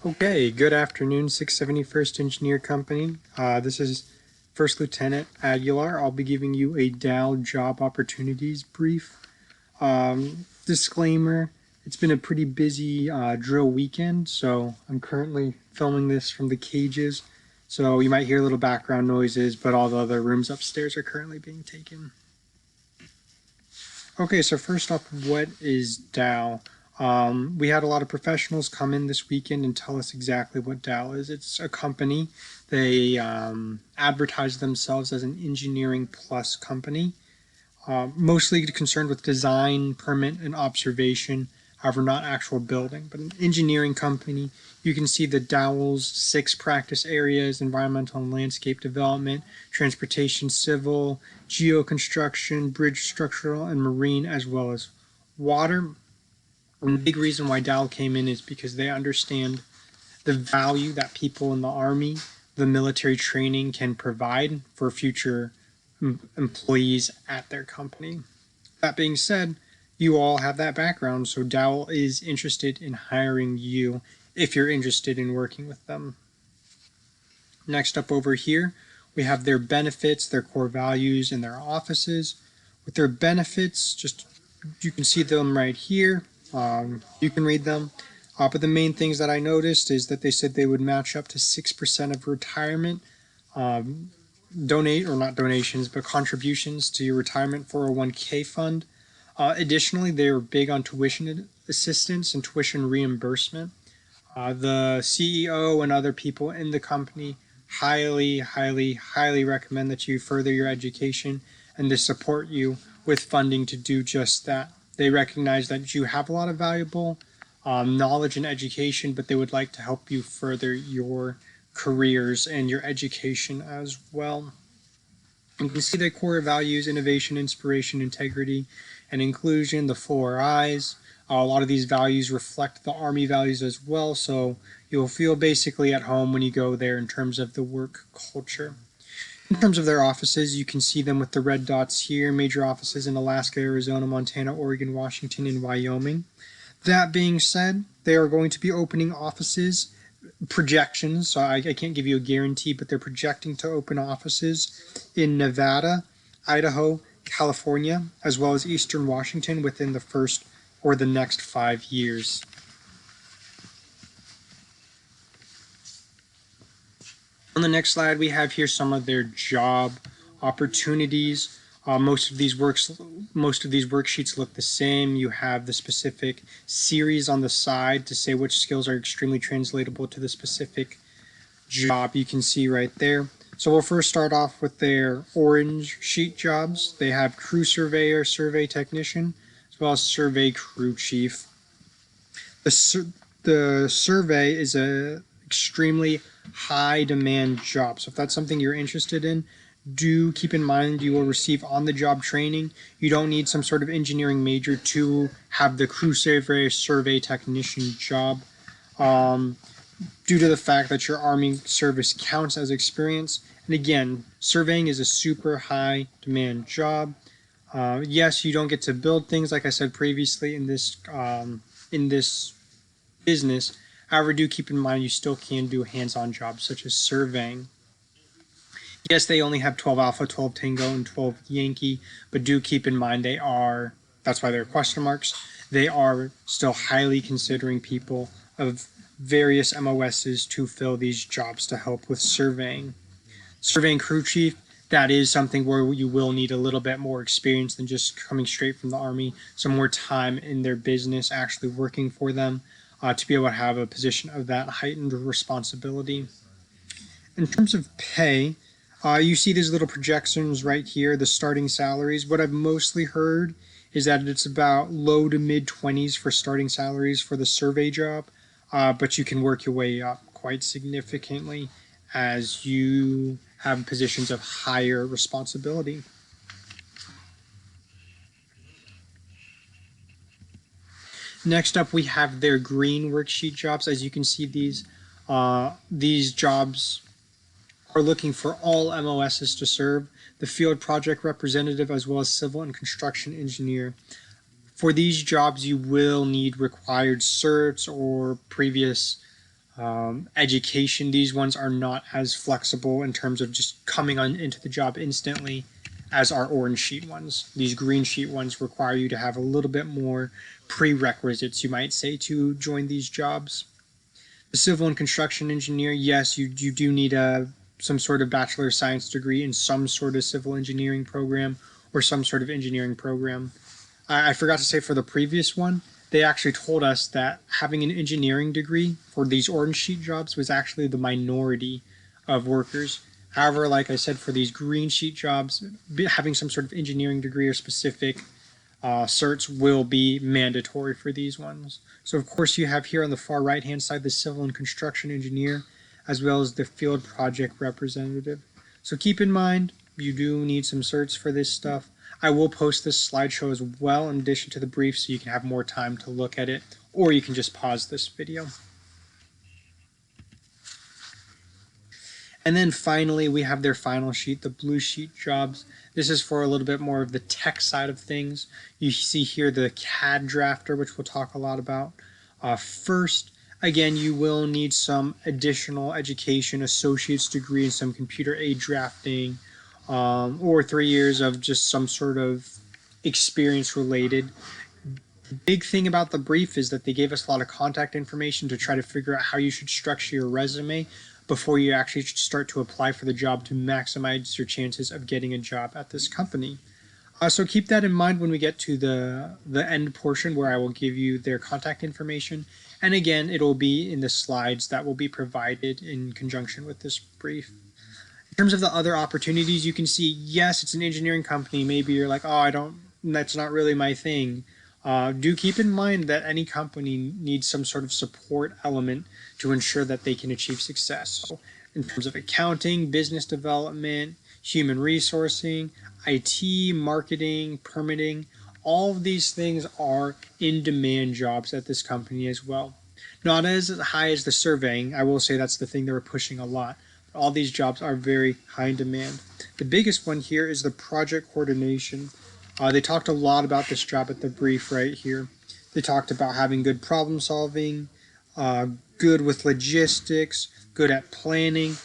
Okay, good afternoon, 671st Engineer Company. This is First Lieutenant Aguilar. I'll be giving you a DOWL Job Opportunities Brief. Disclaimer, it's been a pretty busy drill weekend, so I'm currently filming this from the cages. So you might hear little background noises, but all the other rooms upstairs are currently being taken. Okay, so first off, what is DOWL? We had a lot of professionals come in this weekend and tell us exactly what DOWL is. It's a company. They advertise themselves as an engineering plus company, mostly concerned with design, permit, and observation, however, not actual building, but an engineering company. You can see the DOWL's 6 practice areas: environmental and landscape development, transportation, civil, geoconstruction, bridge structural, and marine, as well as water. And the big reason why DOWL came in is because they understand the value that people in the Army, the military training can provide for future employees at their company. That being said, you all have that background, so DOWL is interested in hiring you if you're interested in working with them. Next up over here, we have their benefits, their core values, and their offices. With their benefits, you can see them right here. You can read them. But the main things that I noticed is that they said they would match up to 6% of retirement, not donations, but contributions to your retirement 401k fund. Additionally, they were big on tuition assistance and tuition reimbursement. The CEO and other people in the company highly recommend that you further your education and to support you with funding to do just that. They recognize that you have a lot of valuable knowledge and education, but they would like to help you further your careers and your education as well. You can see their core values: innovation, inspiration, integrity, and inclusion, the 4 I's. A lot of these values reflect the Army values as well, so you'll feel basically at home when you go there in terms of the work culture. In terms of their offices, you can see them with the red dots here: major offices in Alaska, Arizona, Montana, Oregon, Washington, and Wyoming. That being said, they are going to be opening offices, projections, so I can't give you a guarantee, but they're projecting to open offices in Nevada, Idaho, California, as well as Eastern Washington within the first or the next 5 years. On the next slide, we have here some of their job opportunities. Most of these worksheets look the same. You have the specific series on the side to say which skills are extremely translatable to the specific job. You can see right there. So we'll first start off with their orange sheet jobs. They have crew surveyor, survey technician, as well as survey crew chief. The survey is a extremely high demand job. So if that's something you're interested in, do keep in mind you will receive on-the-job training. You don't need some sort of engineering major to have the crew survey technician job. Due to the fact that your Army service counts as experience. And again, surveying is a super high demand job. Yes, you don't get to build things like I said previously in this business. However, do keep in mind you still can do hands-on jobs such as surveying. Yes, they only have 12 Alpha, 12 Tango, and 12 Yankee, but do keep in mind that's why they're question marks. They are still highly considering people of various MOSs to fill these jobs to help with surveying. Surveying crew chief, that is something where you will need a little bit more experience than just coming straight from the Army, some more time in their business actually working for them to be able to have a position of that heightened responsibility. In terms of pay, you see these little projections right here, the starting salaries. What I've mostly heard is that it's about low to mid 20s for starting salaries for the survey job, but you can work your way up quite significantly as you have positions of higher responsibility. Next up, we have their green worksheet jobs. As you can see, these jobs are looking for all MOSs to serve: the field project representative as well as civil and construction engineer. For these jobs, you will need required certs or previous education. These ones are not as flexible in terms of just coming on into the job instantly as our orange sheet ones. These green sheet ones require you to have a little bit more prerequisites, you might say, to join these jobs. The civil and construction engineer, yes, you do need some sort of Bachelor of Science degree in some sort of civil engineering program or some sort of engineering program. I forgot to say for the previous one, they actually told us that having an engineering degree for these orange sheet jobs was actually the minority of workers. However, like I said, for these green sheet jobs, having some sort of engineering degree or specific certs will be mandatory for these ones. So of course you have here on the far right hand side the civil and construction engineer as well as the field project representative. So keep in mind you do need some certs for this stuff. I will post this slideshow as well in addition to the brief so you can have more time to look at it, or you can just pause this video. And then finally, we have their final sheet, the blue sheet jobs. This is for a little bit more of the tech side of things. You see here the CAD drafter, which we'll talk a lot about. First, again, you will need some additional education, associate's degree in some computer aid drafting, or 3 years of just some sort of experience related. The big thing about the brief is that they gave us a lot of contact information to try to figure out how you should structure your resume before you actually start to apply for the job to maximize your chances of getting a job at this company. So keep that in mind when we get to the end portion where I will give you their contact information. And again, it'll be in the slides that will be provided in conjunction with this brief. In terms of the other opportunities, you can see, yes, it's an engineering company. Maybe you're like, oh, that's not really my thing. Do keep in mind that any company needs some sort of support element to ensure that they can achieve success. So in terms of accounting, business development, human resourcing, IT, marketing, permitting, all of these things are in-demand jobs at this company as well. Not as high as the surveying. I will say that's the thing they were pushing a lot. All these jobs are very high in demand. The biggest one here is the project coordination. They talked a lot about this job at the brief right here. They talked about having good problem solving, good with logistics, good at planning.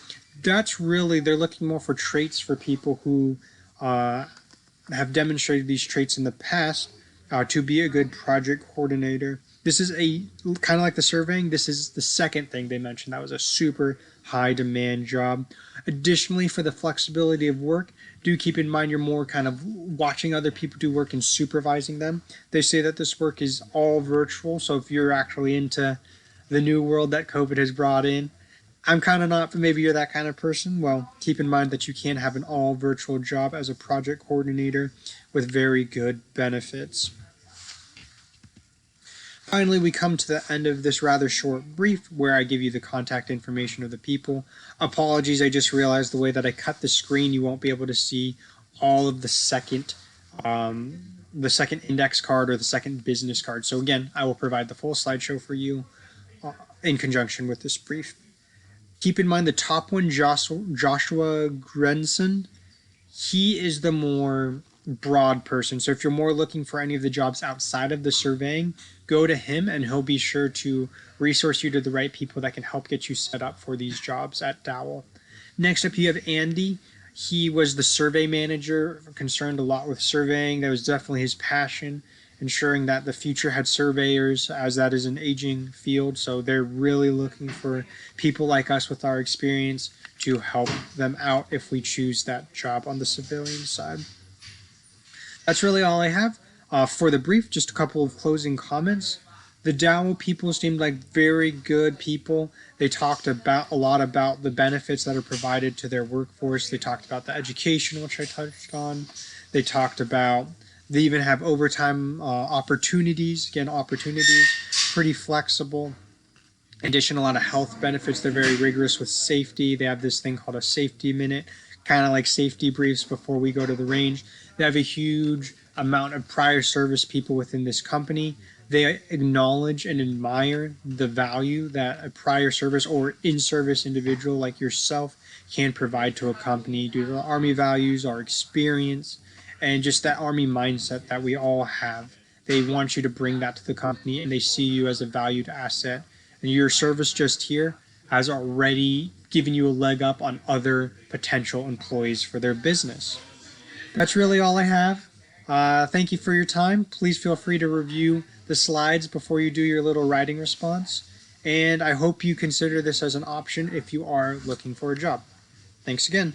That's really, they're looking more for traits for people who have demonstrated these traits in the past to be a good project coordinator. This is kind of like the surveying. This is the second thing they mentioned. That was a super high demand job. Additionally, for the flexibility of work, do keep in mind you're more kind of watching other people do work and supervising them. They say that this work is all virtual. So if you're actually into the new world that COVID has brought in, I'm kind of not, but maybe you're that kind of person. Well, keep in mind that you can have an all virtual job as a project coordinator with very good benefits. Finally, we come to the end of this rather short brief where I give you the contact information of the people. Apologies, I just realized the way that I cut the screen, you won't be able to see all of the second index card or the second business card. So again, I will provide the full slideshow for you in conjunction with this brief. Keep in mind the top one, Joshua Grenson, he is the more broad person. So if you're more looking for any of the jobs outside of the surveying, go to him and he'll be sure to resource you to the right people that can help get you set up for these jobs at DOWL. Next up, you have Andy. He was the survey manager, concerned a lot with surveying. That was definitely his passion, ensuring that the future had surveyors, as that is an aging field. So they're really looking for people like us with our experience to help them out if we choose that job on the civilian side. That's really all I have for the brief. Just a couple of closing comments. The DOWL people seemed like very good people. They talked a lot about the benefits that are provided to their workforce. They talked about the education, which I touched on. They talked about they even have overtime opportunities. Again, opportunities, pretty flexible. In addition, a lot of health benefits. They're very rigorous with safety. They have this thing called a safety minute, kind of like safety briefs before we go to the range. They have a huge amount of prior service people within this company. They acknowledge and admire the value that a prior service or in-service individual like yourself can provide to a company due to the Army values, our experience, and just that Army mindset that we all have. They want you to bring that to the company, and they see you as a valued asset Your service just here has already given you a leg up on other potential employees for their business. That's really all I have. Thank you for your time. Please feel free to review the slides before you do your little writing response. And I hope you consider this as an option if you are looking for a job. Thanks again.